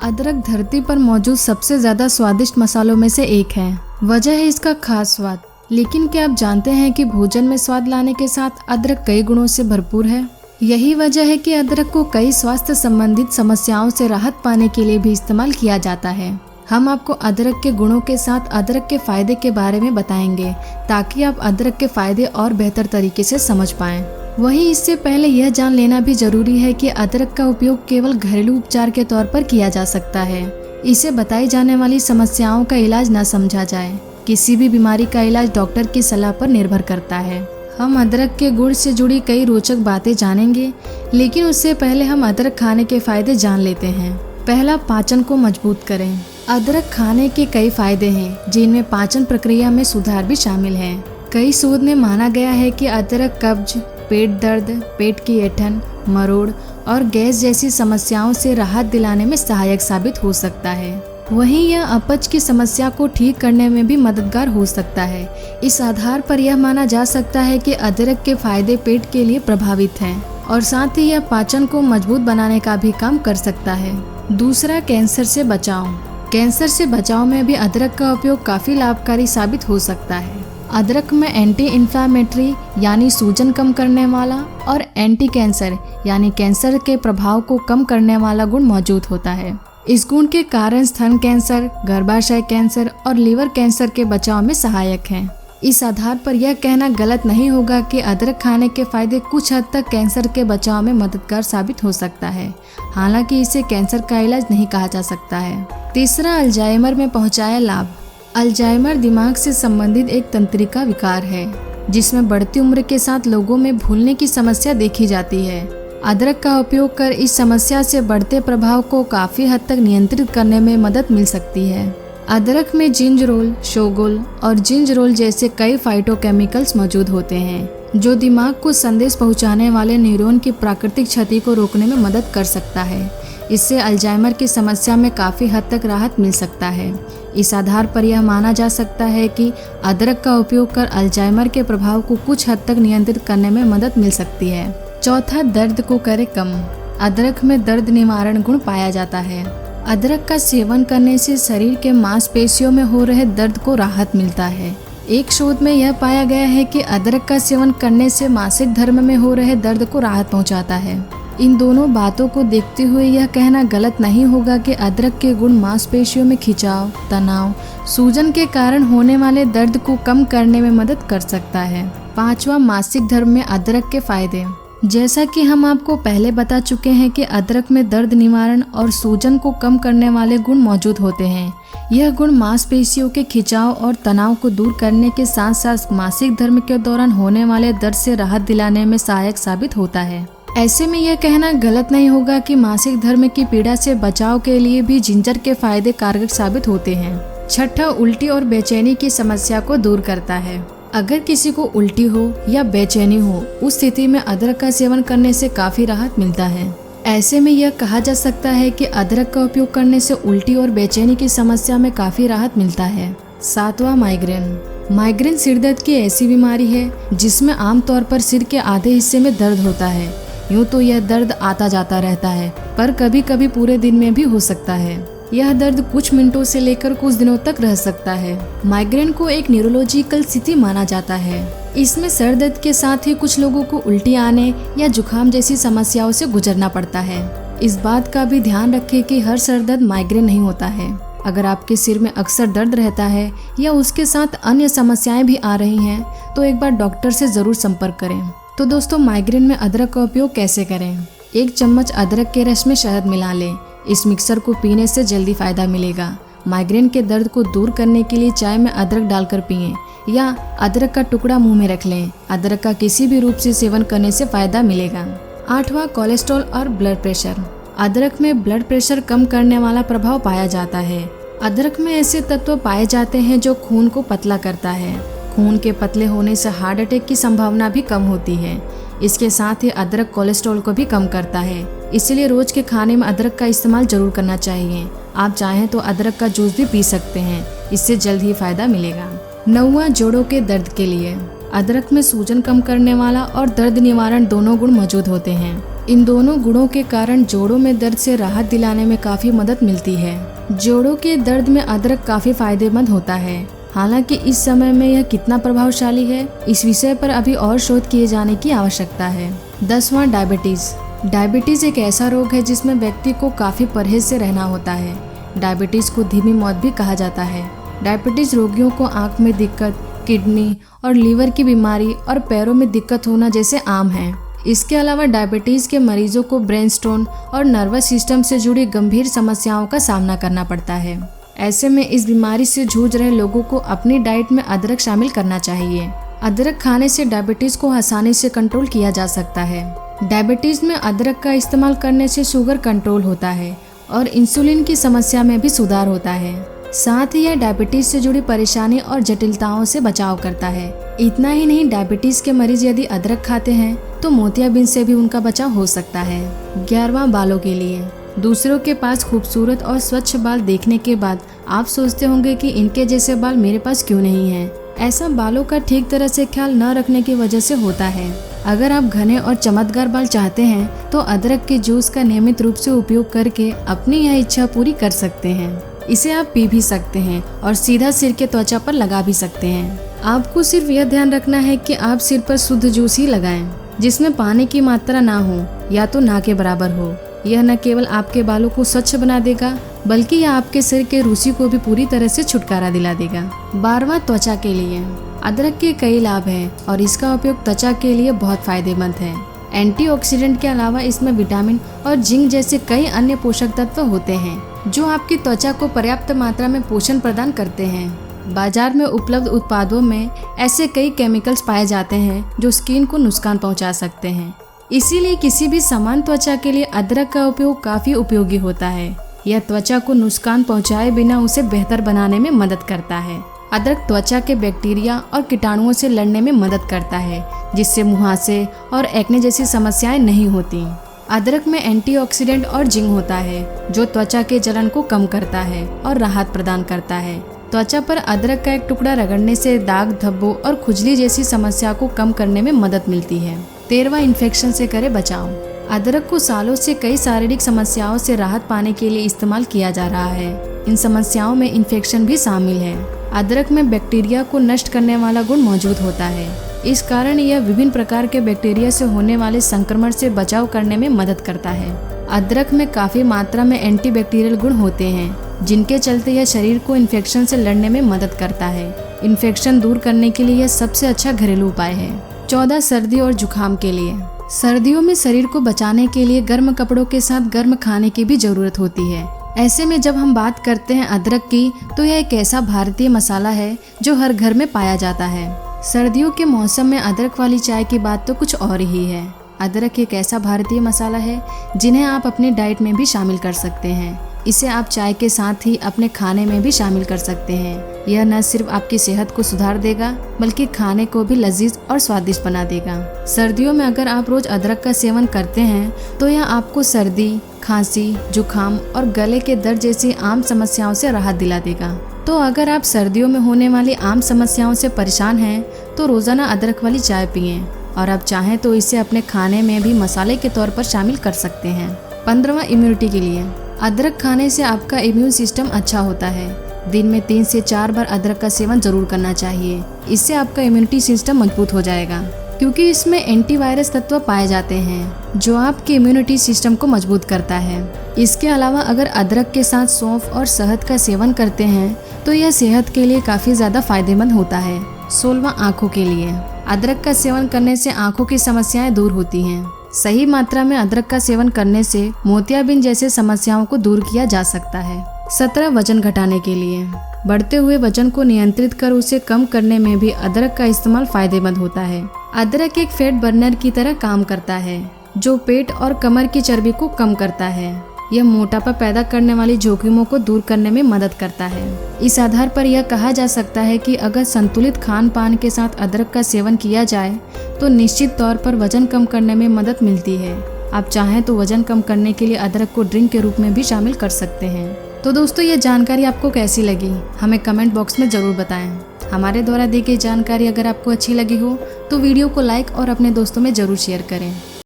अदरक धरती पर मौजूद सबसे ज़्यादा स्वादिष्ट मसालों में से एक है। वजह है इसका खास स्वाद। लेकिन क्या आप जानते हैं कि भोजन में स्वाद लाने के साथ अदरक कई गुणों से भरपूर है। यही वजह है कि अदरक को कई स्वास्थ्य संबंधित समस्याओं से राहत पाने के लिए भी इस्तेमाल किया जाता है। हम आपको अदरक के गुणों के साथ अदरक के फायदे के बारे में बताएंगे, ताकि आप अदरक के फायदे और बेहतर तरीके से समझ पाएं। वहीं इससे पहले यह जान लेना भी जरूरी है कि अदरक का उपयोग केवल घरेलू उपचार के तौर पर किया जा सकता है। इसे बताई जाने वाली समस्याओं का इलाज न समझा जाए। किसी भी बीमारी का इलाज डॉक्टर की सलाह पर निर्भर करता है। हम अदरक के गुण से जुड़ी कई रोचक बातें जानेंगे, लेकिन उससे पहले हम अदरक खाने के फायदे जान लेते हैं। पहला, पाचन को मजबूत करें। अदरक खाने के कई फायदे हैं, जिनमें पाचन प्रक्रिया में सुधार भी शामिल है। कई शोध में माना गया है कि अदरक कब्ज, पेट दर्द, पेट की ऐंठन, मरोड़ और गैस जैसी समस्याओं से राहत दिलाने में सहायक साबित हो सकता है। वहीं यह अपच की समस्या को ठीक करने में भी मददगार हो सकता है। इस आधार पर यह माना जा सकता है कि अदरक के फायदे पेट के लिए प्रभावित हैं और साथ ही यह पाचन को मजबूत बनाने का भी काम कर सकता है। दूसरा, कैंसर से बचाव। कैंसर से बचाव में भी अदरक का उपयोग काफी लाभकारी साबित हो सकता है। अदरक में एंटी इन्फ्लामेटरी यानी सूजन कम करने वाला और एंटी कैंसर यानी कैंसर के प्रभाव को कम करने वाला गुण मौजूद होता है। इस गुण के कारण स्तन कैंसर, गर्भाशय कैंसर और लीवर कैंसर के बचाव में सहायक हैं। इस आधार पर यह कहना गलत नहीं होगा कि अदरक खाने के फायदे कुछ हद तक कैंसर के बचाव में मददगार साबित हो सकता है। हालांकि इसे कैंसर का इलाज नहीं कहा जा सकता है। तीसरा, अल्जाइमर में पहुंचाया लाभ। अल्जाइमर दिमाग से संबंधित एक तंत्रिका विकार है, जिसमें बढ़ती उम्र के साथ लोगों में भूलने की समस्या देखी जाती है। अदरक का उपयोग कर इस समस्या से बढ़ते प्रभाव को काफी हद तक नियंत्रित करने में मदद मिल सकती है। अदरक में जिंजरोल, शोगोल और जिंजरोल जैसे कई फाइटोकेमिकल्स मौजूद होते हैं, जो दिमाग को संदेश पहुंचाने वाले न्यूरॉन की प्राकृतिक क्षति को रोकने में मदद कर सकता है। इससे अल्जाइमर की समस्या में काफी हद तक राहत मिल सकता है। इस आधार पर यह माना जा सकता है कि अदरक का उपयोग कर अल्जाइमर के प्रभाव को कुछ हद तक नियंत्रित करने में मदद मिल सकती है। चौथा, दर्द को करे कम। अदरक में दर्द निवारण गुण पाया जाता है। अदरक का सेवन करने से शरीर के मांसपेशियों में हो रहे दर्द को राहत मिलता है। एक शोध में यह पाया गया है कि अदरक का सेवन करने से मासिक धर्म में हो रहे दर्द को राहत पहुंचाता है। इन दोनों बातों को देखते हुए यह कहना गलत नहीं होगा कि अदरक के गुण मांसपेशियों में खिंचाव, तनाव, सूजन के कारण होने वाले दर्द को कम करने में मदद कर सकता है। पांचवा, मासिक धर्म में अदरक के फायदे। जैसा कि हम आपको पहले बता चुके हैं कि अदरक में दर्द निवारण और सूजन को कम करने वाले गुण मौजूद होते हैं। यह गुण मांसपेशियों के खिंचाव और तनाव को दूर करने के साथ साथ मासिक धर्म के दौरान होने वाले दर्द से राहत दिलाने में सहायक साबित होता है। ऐसे में यह कहना गलत नहीं होगा कि मासिक धर्म की पीड़ा से बचाव के लिए भी जिंजर के फायदे कारगर साबित होते हैं। छठा, उल्टी और बेचैनी की समस्या को दूर करता है। अगर किसी को उल्टी हो या बेचैनी हो, उस स्थिति में अदरक का सेवन करने से काफी राहत मिलता है। ऐसे में यह कहा जा सकता है कि अदरक का उपयोग करने से उल्टी और बेचैनी की समस्या में काफी राहत मिलता है। सातवां, माइग्रेन। माइग्रेन सिर दर्द की ऐसी बीमारी है जिसमें आमतौर पर सिर के आधे हिस्से में दर्द होता है। यूँ तो यह दर्द आता जाता रहता है, पर कभी कभी पूरे दिन में भी हो सकता है। यह दर्द कुछ मिनटों से लेकर कुछ दिनों तक रह सकता है। माइग्रेन को एक न्यूरोलॉजिकल स्थिति माना जाता है। इसमें सर दर्द के साथ ही कुछ लोगों को उल्टी आने या जुकाम जैसी समस्याओं से गुजरना पड़ता है। इस बात का भी ध्यान रखें कि हर सर दर्द माइग्रेन नहीं होता है। अगर आपके सिर में अक्सर दर्द रहता है या उसके साथ अन्य समस्याएं भी आ रही हैं, तो एक बार डॉक्टर से जरूर संपर्क करें। तो दोस्तों, माइग्रेन में अदरक का उपयोग कैसे करें। 1 चम्मच अदरक के रस में शहद मिला लें। इस मिक्सर को पीने से जल्दी फायदा मिलेगा। माइग्रेन के दर्द को दूर करने के लिए चाय में अदरक डालकर पिएं या अदरक का टुकड़ा मुंह में रख लें। अदरक का किसी भी रूप से सेवन करने से फायदा मिलेगा। 8वां, कोलेस्ट्रॉल और ब्लड प्रेशर। अदरक में ब्लड प्रेशर कम करने वाला प्रभाव पाया जाता है। अदरक में ऐसे तत्व पाए जाते हैं जो खून को पतला करता है। खून के पतले होने से हार्ट अटैक की संभावना भी कम होती है। इसके साथ ही अदरक कोलेस्ट्रॉल को भी कम करता है, इसलिए रोज के खाने में अदरक का इस्तेमाल जरूर करना चाहिए। आप चाहें तो अदरक का जूस भी पी सकते हैं, इससे जल्द ही फायदा मिलेगा। 9वां, जोड़ों के दर्द के लिए। अदरक में सूजन कम करने वाला और दर्द निवारण दोनों गुण मौजूद होते हैं। इन दोनों गुणों के कारण जोड़ों में दर्द से राहत दिलाने में काफी मदद मिलती है। जोड़ों के दर्द में अदरक काफी फायदेमंद होता है। हालांकि इस समय में यह कितना प्रभावशाली है, इस विषय पर अभी और शोध किए जाने की आवश्यकता है। 10वां, डायबिटीज। डायबिटीज एक ऐसा रोग है जिसमें व्यक्ति को काफी परहेज से रहना होता है। डायबिटीज को धीमी मौत भी कहा जाता है। डायबिटीज रोगियों को आंख में दिक्कत, किडनी और लीवर की बीमारी और पैरों में दिक्कत होना जैसे आम है। इसके अलावा डायबिटीज के मरीजों को ब्रेन स्ट्रोक और नर्वस सिस्टम से जुड़ी गंभीर समस्याओं का सामना करना पड़ता है। ऐसे में इस बीमारी से जूझ रहे लोगों को अपनी डाइट में अदरक शामिल करना चाहिए। अदरक खाने से डायबिटीज को आसानी से कंट्रोल किया जा सकता है। डायबिटीज में अदरक का इस्तेमाल करने से शुगर कंट्रोल होता है और इंसुलिन की समस्या में भी सुधार होता है। साथ ही यह डायबिटीज से जुड़ी परेशानी और जटिलताओं से बचाव करता है। इतना ही नहीं, डायबिटीज के मरीज यदि अदरक खाते हैं तो मोतियाबिंद से भी उनका बचाव हो सकता है। 11वां, बालों के लिए। दूसरों के पास खूबसूरत और स्वच्छ बाल देखने के बाद आप सोचते होंगे कि इनके जैसे बाल मेरे पास क्यों नहीं हैं। ऐसा बालों का ठीक तरह से ख्याल न रखने की वजह से होता है। अगर आप घने और चमकदार बाल चाहते हैं तो अदरक के जूस का नियमित रूप से उपयोग करके अपनी यह इच्छा पूरी कर सकते हैं। इसे आप पी भी सकते हैं और सीधा सिर के त्वचा पर लगा भी सकते हैं। आपको सिर्फ यह ध्यान रखना है कि आप सिर पर शुद्ध जूस ही लगाएं, जिसमें पानी की मात्रा ना हो या तो ना के बराबर हो। यह न केवल आपके बालों को स्वच्छ बना देगा बल्कि यह आपके सिर के रूसी को भी पूरी तरह से छुटकारा दिला देगा। 12वां, त्वचा के लिए। अदरक के कई लाभ हैं और इसका उपयोग त्वचा के लिए बहुत फायदेमंद है। एंटीऑक्सीडेंट के अलावा इसमें विटामिन और जिंक जैसे कई अन्य पोषक तत्व होते हैं जो आपकी त्वचा को पर्याप्त मात्रा में पोषण प्रदान करते हैं। बाजार में उपलब्ध उत्पादों में ऐसे कई केमिकल्स पाए जाते हैं जो स्किन को नुकसान पहुंचा सकते हैं। इसीलिए किसी भी समान त्वचा के लिए अदरक का उपयोग काफी उपयोगी होता है। यह त्वचा को नुकसान पहुंचाए बिना उसे बेहतर बनाने में मदद करता है। अदरक त्वचा के बैक्टीरिया और कीटाणुओं से लड़ने में मदद करता है, जिससे मुहासे और एक्ने जैसी समस्याएं नहीं होती। अदरक में एंटीऑक्सीडेंट और जिंक होता है जो त्वचा के जलन को कम करता है और राहत प्रदान करता है। त्वचा पर अदरक का एक टुकड़ा रगड़ने से दाग, धब्बों और खुजली जैसी समस्या को कम करने में मदद मिलती है। 13वां, इन्फेक्शन से करे बचाव। अदरक को सालों से कई शारीरिक समस्याओं से राहत पाने के लिए इस्तेमाल किया जा रहा है। इन समस्याओं में इन्फेक्शन भी शामिल है। अदरक में बैक्टीरिया को नष्ट करने वाला गुण मौजूद होता है। इस कारण यह विभिन्न प्रकार के बैक्टीरिया से होने वाले संक्रमण से बचाव करने में मदद करता है। अदरक में काफी मात्रा में एंटीबैक्टीरियल गुण होते हैं, जिनके चलते यह शरीर को इन्फेक्शन से लड़ने में मदद करता है। इन्फेक्शन दूर करने के लिए यह सबसे अच्छा घरेलू उपाय है। 14, सर्दी और जुकाम के लिए। सर्दियों में शरीर को बचाने के लिए गर्म कपड़ों के साथ गर्म खाने की भी जरूरत होती है। ऐसे में जब हम बात करते हैं अदरक की, तो यह एक ऐसा भारतीय मसाला है जो हर घर में पाया जाता है। सर्दियों के मौसम में अदरक वाली चाय की बात तो कुछ और ही है। अदरक एक ऐसा भारतीय मसाला है जिन्हें आप अपनी डाइट में भी शामिल कर सकते हैं। इसे आप चाय के साथ ही अपने खाने में भी शामिल कर सकते हैं। यह न सिर्फ आपकी सेहत को सुधार देगा बल्कि खाने को भी लजीज और स्वादिष्ट बना देगा। सर्दियों में अगर आप रोज अदरक का सेवन करते हैं तो यह आपको सर्दी, खांसी, जुकाम और गले के दर्द जैसी आम समस्याओं से राहत दिला देगा। तो अगर आप सर्दियों में होने वाली आम समस्याओं से परेशान हैं तो रोजाना अदरक वाली चाय पिएं और आप चाहें तो इसे अपने खाने में भी मसाले के तौर पर शामिल कर सकते हैं। 15वां, इम्यूनिटी के लिए। अदरक खाने से आपका इम्यून सिस्टम अच्छा होता है। दिन में 3 से 4 बार अदरक का सेवन जरूर करना चाहिए। इससे आपका इम्यूनिटी सिस्टम मजबूत हो जाएगा, क्योंकि इसमें एंटीवायरस तत्व पाए जाते हैं जो आपके इम्यूनिटी सिस्टम को मजबूत करता है। इसके अलावा अगर अदरक के साथ सौंफ और शहद का सेवन करते हैं तो यह सेहत के लिए काफी ज्यादा फायदेमंद होता है। 16वां, आँखों के लिए। अदरक का सेवन करने से आँखों की समस्याएं दूर होती हैं। सही मात्रा में अदरक का सेवन करने से मोतियाबिंद जैसे समस्याओं को दूर किया जा सकता है। 17, वजन घटाने के लिए। बढ़ते हुए वजन को नियंत्रित कर उसे कम करने में भी अदरक का इस्तेमाल फायदेमंद होता है। अदरक एक फैट बर्नर की तरह काम करता है जो पेट और कमर की चर्बी को कम करता है। यह मोटापा पैदा करने वाली जोखिमों को दूर करने में मदद करता है। इस आधार पर यह कहा जा सकता है कि अगर संतुलित खान पान के साथ अदरक का सेवन किया जाए तो निश्चित तौर पर वजन कम करने में मदद मिलती है। आप चाहें तो वजन कम करने के लिए अदरक को ड्रिंक के रूप में भी शामिल कर सकते हैं। तो दोस्तों, ये जानकारी आपको कैसी लगी हमें कमेंट बॉक्स में ज़रूर बताएं। हमारे द्वारा दी गई जानकारी अगर आपको अच्छी लगी हो तो वीडियो को लाइक और अपने दोस्तों में ज़रूर शेयर करें।